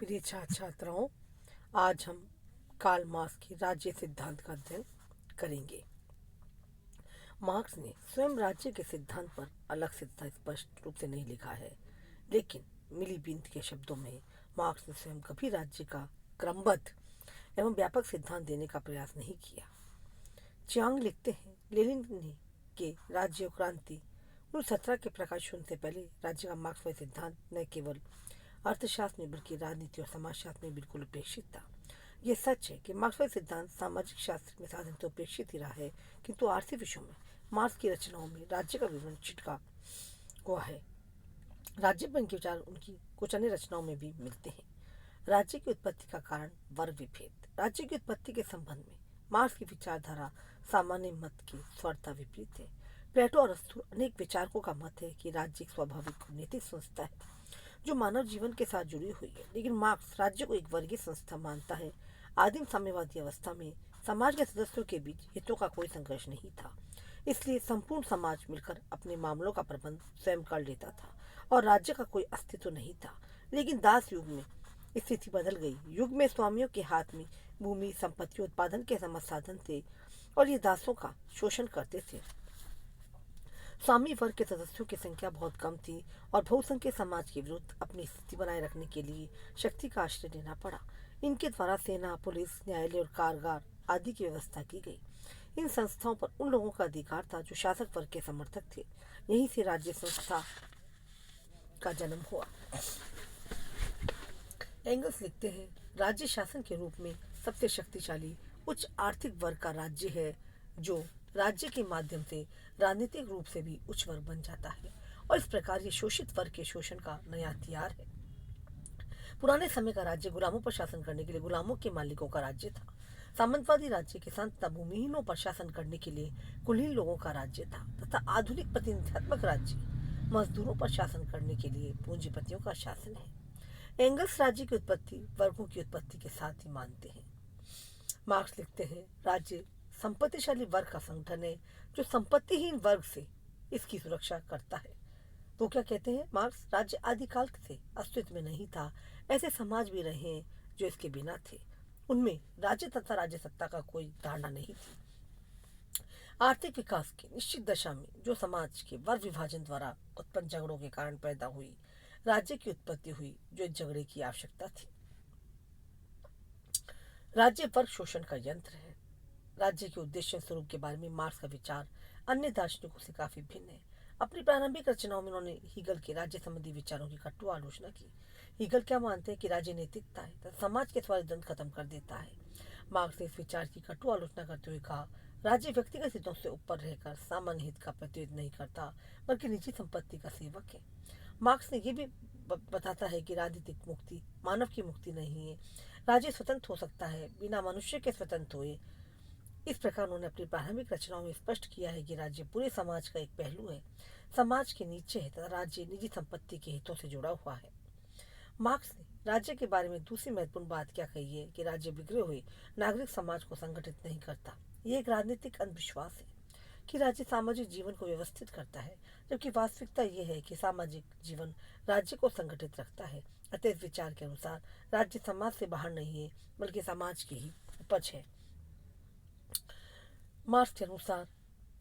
प्रिय छात्र छात्राओं, आज हम कार्ल मार्क्स के राज्य सिद्धांत का अध्ययन करेंगे। मार्क्स ने स्वयं राज्य के सिद्धांत पर अलग से स्पष्ट रूप से नहीं लिखा है, लेकिन मिलीबींत के शब्दों में मार्क्स ने स्वयं कभी राज्य का क्रमबद्ध एवं व्यापक सिद्धांत देने का प्रयास नहीं किया। चियांग लिखते हैं, लेनिन ने के राज्य और क्रांति 1917 के प्रकाशन से पहले राज्य का मार्क्सवादी सिद्धांत न केवल अर्थशास्त्र में बल्कि राजनीति और समाजशास्त्र में बिल्कुल उपेक्षित था। यह सच है कि मार्क्सवादी सिद्धांत सामाजिक शास्त्र में साधन तो उपेक्षित ही रहा है, किंतु आर्थिक विषयों में मार्क्स की रचनाओं में राज्य का विवरण छिटका हुआ है। राज्य पर इनके विचार उनकी कुछ अन्य रचनाओं में भी मिलते हैं। राज्य की उत्पत्ति का कारण वर्ग विभेद। राज्य की उत्पत्ति के संबंध में मार्क्स की विचारधारा सामान्य मत की स्वरता विपरीत है। प्लेटो और अरस्तु अनेक विचारकों का मत है कि राज्य एक स्वाभाविक नैतिक संस्था है जो मानव जीवन के साथ जुड़ी हुई है, लेकिन मार्क्स राज्य को एक वर्गीय संस्था मानता है। आदिम साम्यवादी अवस्था में समाज के सदस्यों के बीच हितों का कोई संघर्ष नहीं था, इसलिए संपूर्ण समाज मिलकर अपने मामलों का प्रबंध स्वयं कर लेता था और राज्य का कोई अस्तित्व नहीं था। लेकिन दास युग में स्थिति बदल गई। युग में स्वामियों के हाथ में भूमि, संपत्ति, उत्पादन के समस्त साधन थे और ये दासों का शोषण करते थे। स्वामी वर्ग के सदस्यों की संख्या बहुत कम थी और बहुसंख्यक समाज के विरुद्ध अपनी स्थिति बनाए रखने के लिए शक्ति का आश्रय लेना पड़ा। इनके द्वारा सेना, पुलिस, न्यायालय और कारागार आदि की व्यवस्था की गई। इन संस्थाओं पर उन लोगों का अधिकार था जो शासक वर्ग के समर्थक थे। यहीं से राज्य संस्था का जन्म हुआ। एंगल्स लिखते हैं, राज्य शासन के रूप में सबसे शक्तिशाली उच्च आर्थिक वर्ग का राज्य है, जो राज्य के माध्यम से राजनीतिक रूप से भी उच्च वर्ग बन जाता है और इस प्रकार ये शोषित वर्ग के शोषण का नया हथियार है। पुराने समय का राज्य गुलामों पर शासन करने के लिए गुलामों के मालिकों का राज्य था। सामंतवादी राज्य किसान तथा भूमिहीनों पर शासन करने के लिए कुलीन लोगों का राज्य था तथा आधुनिक प्रतिनिधित्वक राज्य मजदूरों पर शासन करने के लिए पूंजीपतियों का शासन है। एंगल्स राज्य की उत्पत्ति वर्गों की उत्पत्ति के साथ ही मानते हैं। मार्क्स लिखते हैं, राज्य संपत्तिशाली वर्ग का संगठन है जो संपत्तिहीन वर्ग से इसकी सुरक्षा करता है। तो क्या कहते हैं मार्क्स, राज्य आदिकाल से अस्तित्व में नहीं था। ऐसे समाज भी रहे हैं जो इसके बिना थे, उनमें राज्य तथा राज्य सत्ता का कोई धारणा नहीं थी। आर्थिक विकास की निश्चित दशा में जो समाज के वर्ग विभाजन द्वारा उत्पन्न झगड़ों के कारण पैदा हुई, राज्य की उत्पत्ति हुई जो इस झगड़े की आवश्यकता थी। राज्य वर्ग शोषण का यंत्र है। राज्य के उद्देश्य स्वरूप के बारे में मार्क्स का विचार अन्य दार्शनिकों से काफी भिन्न है। अपनी प्रारंभिक रचनाओं में उन्होंने हीगल के राज्य संबंधी विचारों की कटु आलोचना की। हीगल क्या मानते हैं कि राज्य नैतिकता है तथा समाज के स्वार्थ द्वंद खत्म कर देता है। मार्क्स ने इस विचार की कटु आलोचना करते हुए कहा, राज्य व्यक्तिगत हितों से ऊपर रहकर सामान्य हित का प्रतिनिधित्व नहीं करता बल्कि निजी संपत्ति का सेवक है। मार्क्स ने यह भी बताता है कि राजनीतिक मुक्ति मानव की मुक्ति नहीं है। राज्य स्वतंत्र हो सकता है बिना मनुष्य के स्वतंत्र हुए। इस प्रकार उन्होंने अपनी प्रारंभिक रचनाओं में स्पष्ट किया है कि राज्य पूरे समाज का एक पहलू है, समाज के नीचे है तथा राज्य निजी संपत्ति के हितों से जुड़ा हुआ है। मार्क्स ने राज्य के बारे में दूसरी महत्वपूर्ण बात क्या कही है कि राज्य बिगड़े हुए नागरिक समाज को संगठित नहीं करता। ये एक राजनीतिक अंधविश्वास है कि राज्य सामाजिक जीवन को व्यवस्थित करता है, जबकि वास्तविकता यह है कि सामाजिक जीवन राज्य को संगठित रखता है। अतः इस विचार के अनुसार राज्य समाज से बाहर नहीं है बल्कि समाज की ही उपज है। मार्क्स के अनुसार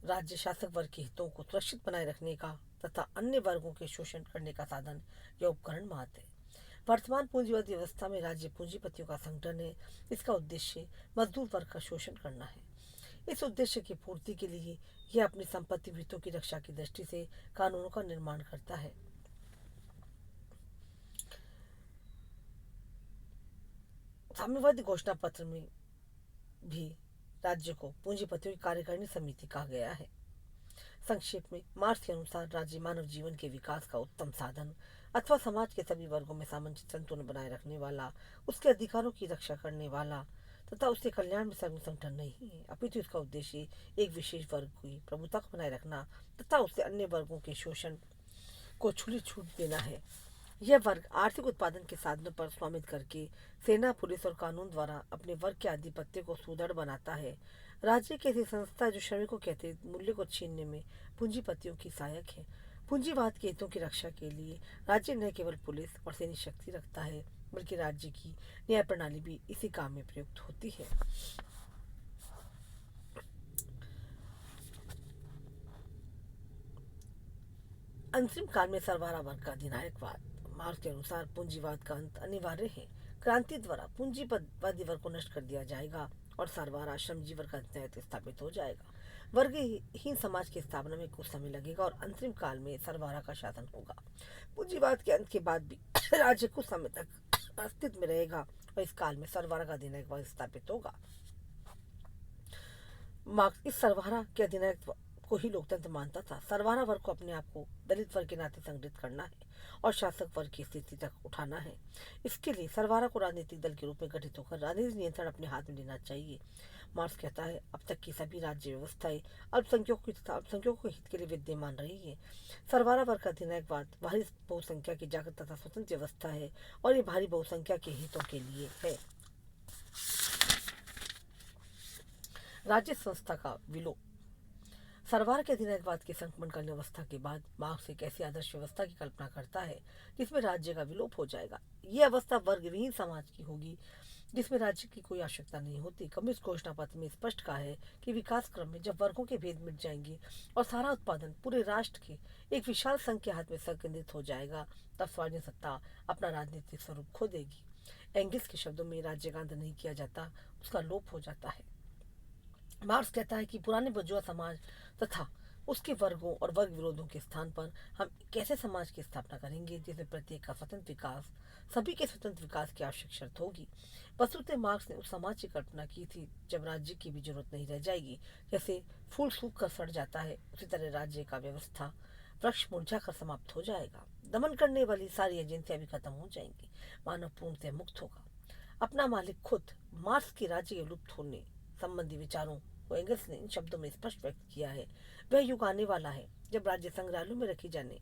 राज्य शासक वर्ग के हितों को सुरक्षित बनाए रखने का तथा अन्य वर्गों के शोषण करने का साधन या उपकरण मात्र है। वर्तमान पूंजीवादी व्यवस्था में राज्य पूंजीपतियों का संगठन है। इसका उद्देश्य मजदूर वर्ग का शोषण करना है। इस उद्देश्य की पूर्ति के लिए यह अपनी संपत्ति हितों की रक्षा की दृष्टि से कानूनों का निर्माण करता है। साम्यवादी घोषणा पत्र में भी राज्य को पूंजीपतियों की कार्यकारिणी समिति कहा गया है। संक्षेप में मार्क्स के अनुसार राज्य मानव जीवन के विकास का उत्तम साधन अथवा समाज के सभी वर्गों में सामंजस्य संतुलन बनाए रखने वाला, उसके अधिकारों की रक्षा करने वाला तथा उसके कल्याण में संगठन नहीं है, अपितु इसका उद्देश्य एक विशेष वर्ग की प्रभुता को बनाए रखना तथा उससे अन्य वर्गों के शोषण को खुली छूट देना है। यह वर्ग आर्थिक उत्पादन के साधनों पर स्वामित्व करके सेना, पुलिस और कानून द्वारा अपने वर्ग के आधिपत्य को सुदृढ़ बनाता है। राज्य की ऐसी संस्था जो श्रमिकों के अतिरिक्त मूल्य को छीनने में पूंजीपतियों की सहायक है। पूंजीवाद के हितों की रक्षा के लिए राज्य न केवल पुलिस और सैनिक शक्ति रखता है बल्कि राज्य की न्याय प्रणाली भी इसी काम में प्रयुक्त होती है। अंतरिम काल में सर्वहारा वर्ग का अधिनायकवाद। मार्क्स के अनुसार पूंजीवाद का अंत अनिवार्य है। क्रांति द्वारा पूंजीवादी वर्ग को नष्ट कर दिया जाएगा और सर्वहारा श्रमजीवी वर्ग का अधिनायकत्व स्थापित हो जाएगा। वर्गहीन समाज की स्थापना में कुछ समय लगेगा और अंतरिम काल में सर्वहारा का शासन होगा। पूंजीवाद के अंत के बाद भी राज्य कुछ समय तक अस्तित्व में रहेगा और इस काल में सर्वहारा का अधिनायकवाद स्थापित होगा। मार्क्स इस सर्वहारा के अधिनायकत्व को ही लोकतंत्र मानता था। सर्वहारा वर्ग को अपने आप को दलित वर्ग के नाते संगठित करना है और शासक वर्ग की स्थिति तक उठाना है। इसके लिए सर्वहारा को राजनीतिक दल के रूप में गठित होकर राजनीतिक नियंत्रण अपने हाथ में लेना चाहिए। मार्क्स कहता है, अब तक की सभी राज्य व्यवस्थाएं अल्पसंख्यकों तथा अल्पसंख्यकों के हित के लिए विद्यमान रही है। सर्वहारा वर्ग का अधिनायकवाद भारी बहुसंख्या की जागृत तथा स्वतंत्र व्यवस्था है और ये भारी बहुसंख्या के हितों के लिए है। राज्य संस्था का विलोप। सर्वहारा के अधिनायकवाद के संक्रमणकालीन अवस्था के बाद मार्क्स एक ऐसी आदर्श व्यवस्था की कल्पना करता है जिसमें राज्य का विलोप हो जाएगा। यह अवस्था वर्गविहीन समाज की होगी जिसमें राज्य की कोई आवश्यकता नहीं होती। कम्युनिस्ट घोषणा पत्र में स्पष्ट कहा है कि विकास क्रम में जब वर्गों के भेद मिट जाएंगे और सारा उत्पादन पूरे राष्ट्र के एक विशाल संघ के हाथ में संकेंद्रित हो जाएगा, तब सार्वजनिक सत्ता अपना राजनीतिक स्वरूप खो देगी। एंगल्स के शब्दों में राज्य का अंत नहीं किया जाता, उसका लोप हो जाता है। मार्क्स कहता है कि पुराने बुर्जुआ समाज तथा उसके वर्गों और वर्ग विरोधों के स्थान पर हम कैसे समाज की स्थापना करेंगे जिसमें प्रत्येक का स्वतंत्र विकास, सभी के स्वतंत्र विकास की आवश्यक शर्त होगी। वस्तुतः मार्क्स ने उस समाज की कल्पना की थी जब राज्य की भी जरूरत नहीं रह जाएगी। जैसे फूल सूख कर सड़ जाता है, उसी तरह राज्य का व्यवस्था वृक्ष मुरझा कर समाप्त हो जाएगा। दमन करने वाली सारी एजेंसियां भी खत्म हो जाएंगी। मानव पूर्णतः मुक्त होगा, अपना मालिक खुद। मार्क्स की राज्य के लुप्त होने संबंधी विचारों को एंगल्स ने इन शब्दों में स्पष्ट व्यक्त किया है। वह युग आने वाला है जब राज्य संग्रहालयों में रखी जाने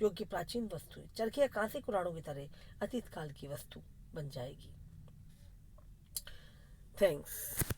योग्य प्राचीन वस्तुएं चरखे या कांसे कुरानों की तरह अतीत काल की वस्तु बन जाएगी। थैंक्स।